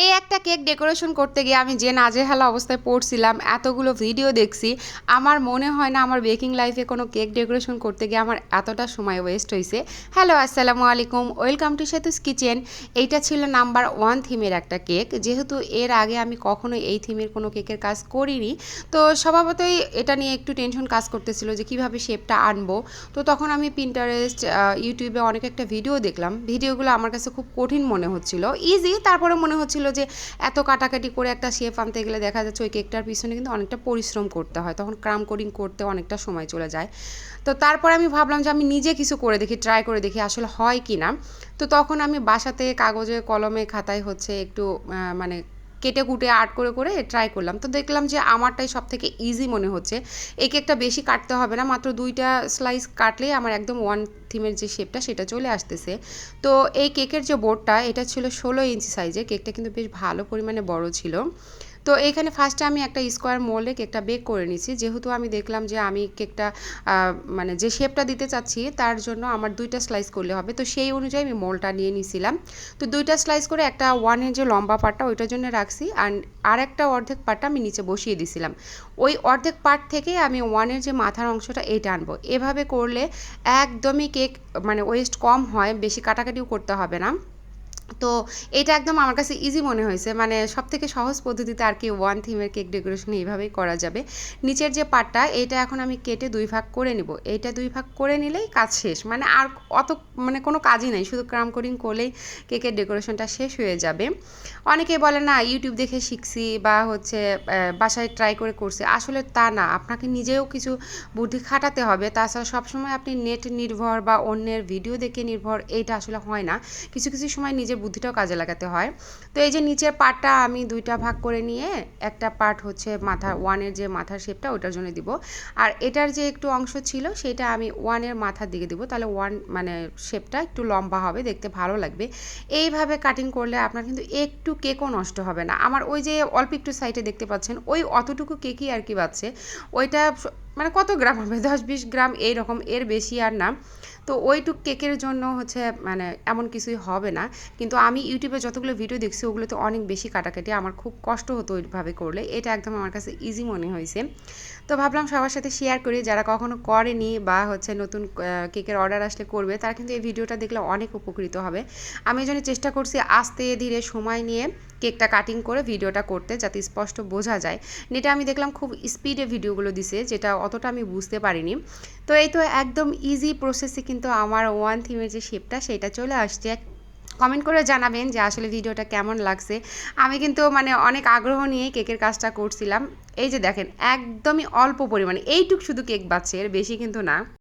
এই একটা cake decoration করতে গিয়ে আমি যে নাজেহাল অবস্থায় পড়ছিলাম, এতগুলো ভিডিও দেখছি, আমার মনে হয় না আমার বেকিং লাইফে কোনো কেক ডেকোরেশন করতে গিয়ে আমার এতটা সময় ওয়েস্ট হয়েছে। হ্যালো, আসসালামু আলাইকুম, ওয়েলকাম টু সেতুস কিচেন। এইটা ছিল নাম্বার 1 থিমের একটা কেক। যেহেতু এর আগে আমি কখনো এই থিমের কোনো কেকের কাজ করিনি, তো স্বভাবতই এটা নিয়ে একটু টেনশন কাজ করতেছিল যে কিভাবে শেপটা আনবো। তো তখন আমি পিন্টারেস্ট, ইউটিউবে অনেক একটা ভিডিও দেখলাম। ভিডিওগুলো আমার কাছে খুব কঠিন মনে হচ্ছিল, ইজি তারপরে মনে হচ্ছিল যে এত কাটাকাটি করে একটা শেপ আনতে গেলে দেখা যাচ্ছে ওই কেকটার পিছনে কিন্তু অনেকটা পরিশ্রম করতে হয়, তখন ক্রাম কোডিং করতে অনেকটা সময় চলে যায়। তো তারপরে আমি ভাবলাম যে আমি নিজে কিছু করে দেখি, ট্রাই করে দেখি আসলে হয় কি না। তো তখন আমি বাসাতে কাগজে কলমে খাতায় হচ্ছে একটু মানে কেটে কুটে আর্ট করে করে ট্রাই করলাম। তো দেখলাম যে আমারটাই সব থেকে ইজি মনে হচ্ছে। এই কেকটা বেশি কাটতে হবে না, মাত্র 2টা স্লাইস কাটলেই আমার একদম 1 থিমের যে শেপটা সেটা চলে আসতেছে। তো এই কেকের যে বোর্ডটা এটা ছিল 16 ইঞ্চি সাইজে, কেকটা কিন্তু বেশ ভালো পরিমাণে বড় ছিল। তো এইখানে ফার্স্টে আমি একটা স্কোয়ার মোল্ডে কেকটা বেক করে নিয়েছি, যেহেতু আমি দেখলাম যে আমি কেকটা মানে যে শেপটা দিতে চাচ্ছি তার জন্য আমার 2টা স্লাইস করলে হবে, তো সেই অনুযায়ী আমি মোল্ডটা নিয়ে নিয়েছিলাম। তো 2টা স্লাইস করে একটা 1-এর যে লম্বা পার্টটা ওইটার জন্য রাখছি, আর একটা অর্ধেক পার্টটা আমি নিচে বসিয়ে দিয়েছিলাম। ওই অর্ধেক পার্ট থেকে আমি 1-এর যে মাথার অংশটা এইটা আনবো। এভাবে করলে একদমই কেক মানে ওয়েস্ট কম হয়, বেশি কাটাকাটিও করতে হবে না। তো এটা একদম আমার কাছে ইজি মনে হয়েছে, মানে সবথেকে সহজ পদ্ধতিতে আর কি 1 থিমের কেক ডেকোরেশন এইভাবেই করা যাবে। নিচের যে পার্টটা এটা এখন আমি কেটে 2 ভাগ করে নিব। এইটা 2 ভাগ করে নিলেই কাজ শেষ, মানে আর অত মানে কোনো কাজই নাই, শুধু ক্রাম কোডিং করলেই কেকের ডেকোরেশনটা শেষ হয়ে যাবে। অনেকেই বলে না ইউটিউব দেখে শিখছি বা হচ্ছে বাসায় ট্রাই করে করছি, আসলে তা না, আপনাকে নিজেও কিছু বুদ্ধি খাটাতে হবে। তাছাড়া সবসময় আপনি নেট নির্ভর বা অন্যের ভিডিও দেখে নির্ভর এইটা আসলে হয় না, কিছু কিছু সময় নিজের বুদ্ধিটাও কাজে লাগাতে হয়। তো এই যে নিচের পার্টটা আমি 2টা ভাগ করে নিয়ে একটা পার্ট হচ্ছে মাথার 1-এর যে মাথার শেপটা ওটার জন্য দিব, আর এটার যে একটু অংশ ছিল সেটা আমি 1-এর মাথার দিকে দিব, তাহলে 1 মানে শেপটা একটু লম্বা হবে, দেখতে ভালো লাগবে। এইভাবে কাটিং করলে আপনার কিন্তু একটু কেকও নষ্ট হবে না। আমার ওই যে অল্প একটু সাইডে দেখতে পাচ্ছেন ওই অতটুকু কেকই আর কি বাচ্ছে, ওইটা মানে কত গ্রাম হবে, 10-20 গ্রাম এইরকম, এর বেশি আর না। তো ওইটুক কেকের জন্য হচ্ছে মানে এমন কিছুই হবে না। কিন্তু আমি ইউটিউবে যতগুলো ভিডিও দেখছি ওগুলোতে অনেক বেশি কাটাকাটি, আমার খুব কষ্ট হতো ওইভাবে করলে, এটা একদম আমার কাছে ইজি মনে হয়েছে। তো ভাবলাম সবার সাথে শেয়ার করি, যারা কখনো করেনি বা হচ্ছে নতুন কেকের অর্ডার আসলে করবে তারা কিন্তু এই ভিডিওটা দেখলে অনেক উপকৃত হবে। আমি এই জন্য চেষ্টা করছি আস্তে ধীরে সময় নিয়ে কেকটা কাটিং করে ভিডিওটা করতে, যাতে স্পষ্ট বোঝা যায়। নেটে আমি দেখলাম খুব স্পিডে ভিডিওগুলো দিছে, যেটা অতটা আমি বুঝতে পারিনি। তো এই তো একদম ইজি প্রসেসে কিন্তু আমার 1 থিমের যে শেপটা সেটা চলে আসছে। কমেন্ট করে জানাবেন যে আসলে ভিডিওটা কেমন লাগছে। আমি কিন্তু মানে অনেক আগ্রহ নিয়ে কেকের কাজটা করছিলাম। এই যে দেখেন একদমই অল্প পরিমাণে এইটুক শুধু কেক বাচ্ছে, এর বেশি কিন্তু না।